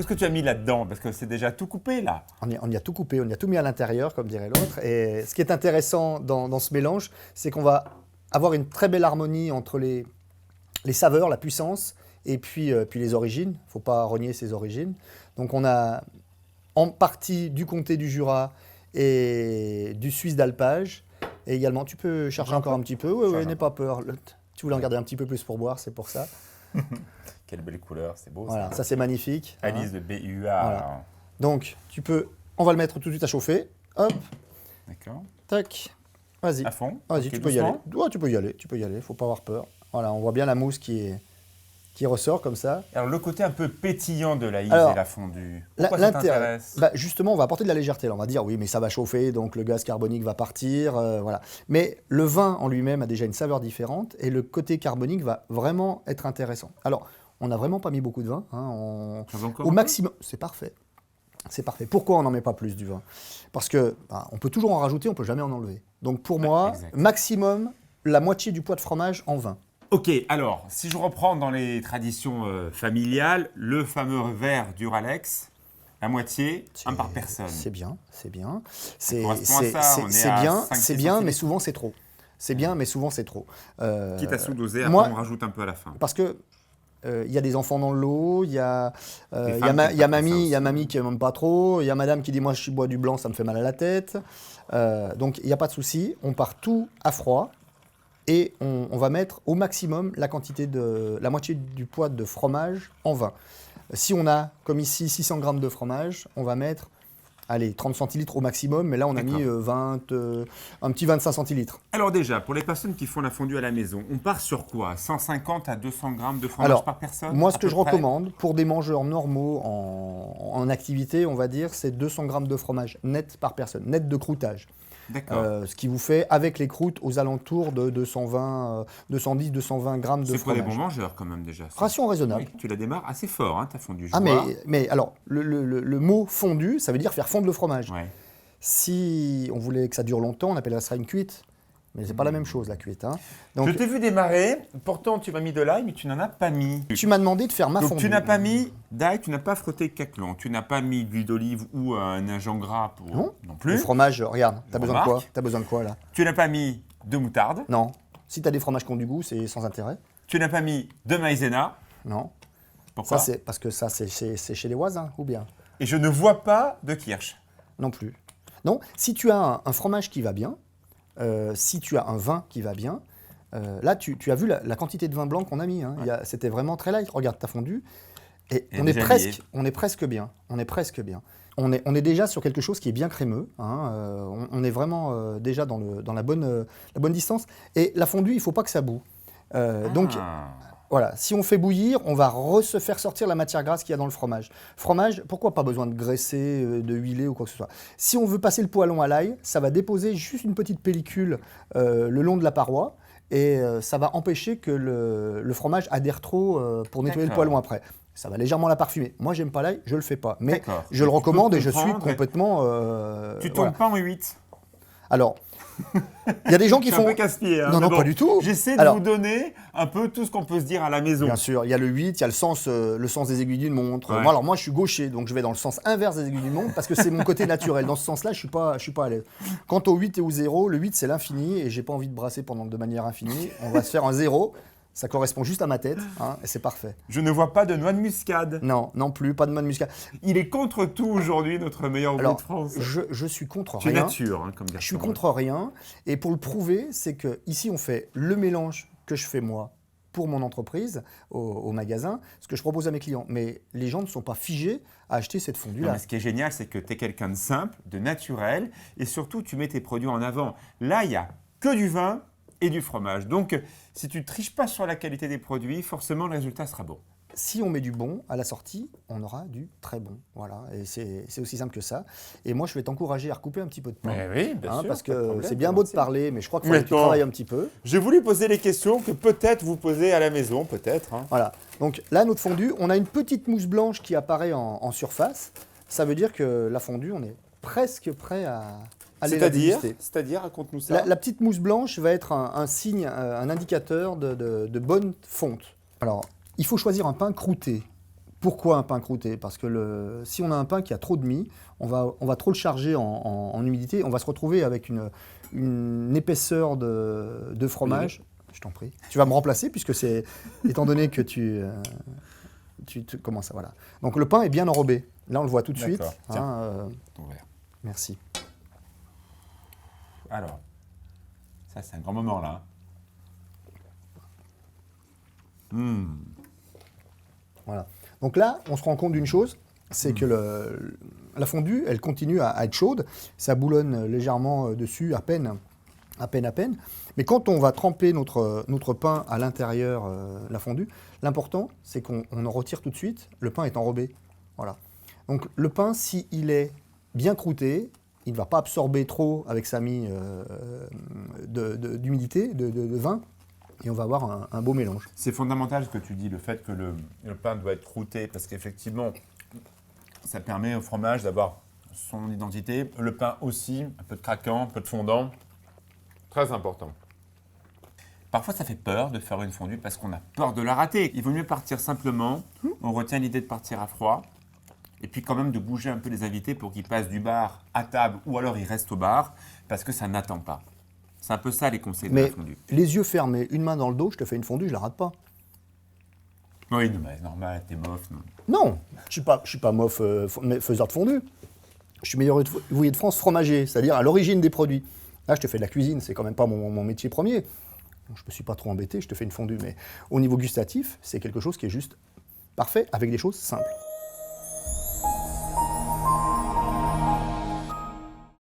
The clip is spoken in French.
Qu'est-ce que tu as mis là-dedans? Parce que c'est déjà tout coupé, là. On y a tout coupé, on y a tout mis à l'intérieur, comme dirait l'autre. Et ce qui est intéressant dans ce mélange, c'est qu'on va avoir une très belle harmonie entre les saveurs, la puissance, et puis les origines. Il ne faut pas renier ses origines. Donc on a en partie du comté du Jura et du Suisse d'alpage. Et également, tu peux chercher encore un petit peu. Oui, n'aie pas peur. Tu voulais en garder un petit peu plus pour boire, c'est pour ça. Quelle belle couleur, c'est beau. Voilà, ça c'est magnifique. Alice de BUA. Voilà. Donc, on va le mettre tout de suite à chauffer. Hop, D'accord. tac, vas-y. À fond. Vas-y, Ok, tu peux y aller. doucement. Ouais, tu peux y aller, faut pas avoir peur. Voilà, on voit bien la mousse qui ressort comme ça. Alors, le côté un peu pétillant de l'aïs Alors, et la fondue. Pourquoi ça l'intérêt, t'intéresse? justement, on va apporter de la légèreté. Là, on va dire, oui, mais ça va chauffer, donc le gaz carbonique va partir. Voilà. Mais le vin en lui-même a déjà une saveur différente et le côté carbonique va vraiment être intéressant. Alors, on n'a vraiment pas mis beaucoup de vin. Hein, Ça va encore au un peu maximum, c'est parfait. C'est parfait. Pourquoi on n'en met pas plus du vin? Parce que on peut toujours en rajouter, on ne peut jamais en enlever. Donc pour moi, exact. maximum la moitié du poids de fromage en vin. Ok, alors, si je reprends dans les traditions familiales, le fameux verre Duralex, la moitié, un par personne. C'est bien, c'est bien. correspond à ça, on est à bien, 5-6 c'est bien, mais centilitres. souvent c'est trop. C'est bien, mais souvent c'est trop. Quitte à sous-doser, après moi- on rajoute un peu à la fin. Parce que il y a des enfants dans le lot, il y a femmes qui mamie, aiment pas trop ça il y a aussi. mamie qui n'aime pas trop, il y a madame qui dit moi je bois du blanc, ça me fait mal à la tête. Donc il n'y a pas de souci, on part tout à froid et on va mettre au maximum la moitié du poids de fromage en vin. Si on a, comme ici, 600 grammes de fromage, on va mettre, allez, 30 centilitres au maximum, mais là on a mis un petit 25 centilitres. Alors déjà, pour les personnes qui font la fondue à la maison, on part sur quoi? 150 à 200 grammes de fromage Alors, par personne? moi, à ce peu que je près recommande pour des mangeurs normaux en activité, on va dire, c'est 200 grammes de fromage net par personne, net de croûtage. D'accord. Ce qui vous fait, avec les croûtes, aux alentours de 210, 220 grammes de C'est pour fromage. des bons mangeurs quand même déjà. ça. Ration raisonnable. Oui, tu la démarres assez fort, hein, ta fondue. je Ah, vois. mais alors, le mot fondu, ça veut dire faire fondre le fromage. Ouais. Si on voulait que ça dure longtemps, on appellerait ça une cuite. Mais c'est pas la même chose, la cuite. Hein. Donc, Je t'ai vu démarrer, pourtant tu m'as mis de l'ail, mais tu n'en as pas mis. tu m'as demandé de faire ma Donc fondue. tu n'as pas mis d'ail, tu n'as pas frotté caclan, tu n'as pas mis d'huile d'olive ou un agent gras pour... Non. non Le plus. fromage, regarde, t'as besoin de quoi? Remarque. T'as besoin de quoi, là? Tu n'as pas mis de moutarde, Non. Si t'as des fromages qui ont du goût, c'est sans intérêt. tu n'as pas mis de maïzena. Non. Pourquoi? Ça, c'est parce que ça, c'est chez les voisins, ou bien? Et je ne vois pas de kirsch. Non plus. Non, si tu as un fromage qui va bien, si tu as un vin qui va bien, là, tu as vu la quantité de vin blanc qu'on a mis. Hein. C'était vraiment très light. Regarde, t'as fondu. Et Et on est déjà presque, lié. on est presque bien. On est presque bien. On est déjà sur quelque chose qui est bien crémeux. Hein. On est vraiment déjà dans la bonne distance. Et la fondue, il ne faut pas que ça boue. Donc, Ah. voilà, si on fait bouillir, on va se faire sortir la matière grasse qu'il y a dans le fromage. Fromage, pourquoi pas besoin de graisser, de huiler ou quoi que ce soit. Si on veut passer le poêlon à l'ail, ça va déposer juste une petite pellicule le long de la paroi et ça va empêcher que le fromage adhère trop pour nettoyer le D'accord. poêlon après. Ça va légèrement la parfumer. Moi, j'aime pas l'ail, je le fais pas. Mais D'accord. je le Tu peux recommande et je suis comprendre. complètement... Tu voilà. tournes pas en 8. Alors, il y a des gens qui Je suis font... un peu casse-pied. Hein, Non, mais non, pas du tout. J'essaie de Alors- vous donner un peu tout ce qu'on peut se dire à la maison. Bien sûr, il y a le 8, il y a le sens des aiguilles d'une montre. Ouais. Moi, je suis gaucher, donc je vais dans le sens inverse des aiguilles d'une montre parce que c'est mon côté naturel. Dans ce sens-là, je suis pas à l'aise. Quant au 8 et au 0, le 8, c'est l'infini et j'ai pas envie de brasser de manière infinie. On va se faire un 0. Ça correspond juste à ma tête hein, et c'est parfait. Je ne vois pas de noix de muscade. Non, non plus, pas de mode muscat. Il est contre tout aujourd'hui, notre meilleur goût Alors, de France. je suis contre Tu es rien. nature, hein, comme Je garçon. suis contre rien. Et pour le prouver, c'est que ici, on fait le mélange que je fais moi pour mon entreprise, au magasin, ce que je propose à mes clients. Mais les gens ne sont pas figés à acheter cette Non, fondue-là. mais ce qui est génial, c'est que tu es quelqu'un de simple, de naturel, et surtout, tu mets tes produits en avant. Là, il n'y a que du vin et du fromage. Donc, si tu ne triches pas sur la qualité des produits, forcément, le résultat sera bon. Si on met du bon à la sortie, on aura du très bon. Voilà, et c'est aussi simple que ça. Et moi, je vais t'encourager à recouper un petit peu de pain. oui, Hein, parce que c'est bien beau de parler, mais je crois qu'il faut que tu Maintenant. travailles un petit peu. J'ai voulu poser les questions que peut-être vous posez à la maison, peut-être. Hein. Voilà. Donc là, notre fondue, on a une petite mousse blanche qui apparaît en surface. Ça veut dire que la fondue, on est presque prêt à aller la déguster. C'est-à-dire, raconte-nous ça. La petite mousse blanche va être un signe, un indicateur de bonne fonte. Alors, il faut choisir un pain croûté. Pourquoi un pain croûté? Parce que si on a un pain qui a trop de mie, on va trop le charger en humidité, on va se retrouver avec une épaisseur de fromage. Je t'en prie. Tu vas me remplacer puisque c'est, étant donné que comment ça, voilà. Donc le pain est bien enrobé. Là, on le voit tout de suite. D'accord. Tiens, Hein, ton verre. merci. Alors, ça c'est un grand moment là. Voilà. Donc là, on se rend compte d'une chose, c'est que la fondue, elle continue à être chaude. Ça boulonne légèrement dessus, à peine. Mais quand on va tremper notre pain à l'intérieur, la fondue, l'important, c'est qu'on en retire tout de suite. Le pain est enrobé. Voilà. Donc le pain, s'il est bien croûté, il ne va pas absorber trop avec sa mie d'humidité, de vin, et on va avoir un beau mélange. C'est fondamental ce que tu dis, le fait que le pain doit être croûté, parce qu'effectivement, ça permet au fromage d'avoir son identité. Le pain aussi, un peu de craquant, un peu de fondant. Très important. Parfois, ça fait peur de faire une fondue parce qu'on a peur de la rater. Il vaut mieux partir simplement. On retient l'idée de partir à froid. Et puis quand même de bouger un peu les invités pour qu'ils passent du bar à table ou alors ils restent au bar parce que ça n'attend pas. C'est un peu ça les conseils de la fondue. Les yeux fermés, une main dans le dos, je te fais une fondue, je la rate pas. Oui, non, mais normal, t'es mof. Non, Non, je suis pas mof faiseur de fondue. Je suis meilleur ouvrier de France fromager, c'est-à-dire à l'origine des produits. Là, je te fais de la cuisine, c'est quand même pas mon métier premier. Donc, je me suis pas trop embêté, je te fais une fondue. Mais au niveau gustatif, c'est quelque chose qui est juste parfait avec des choses simples.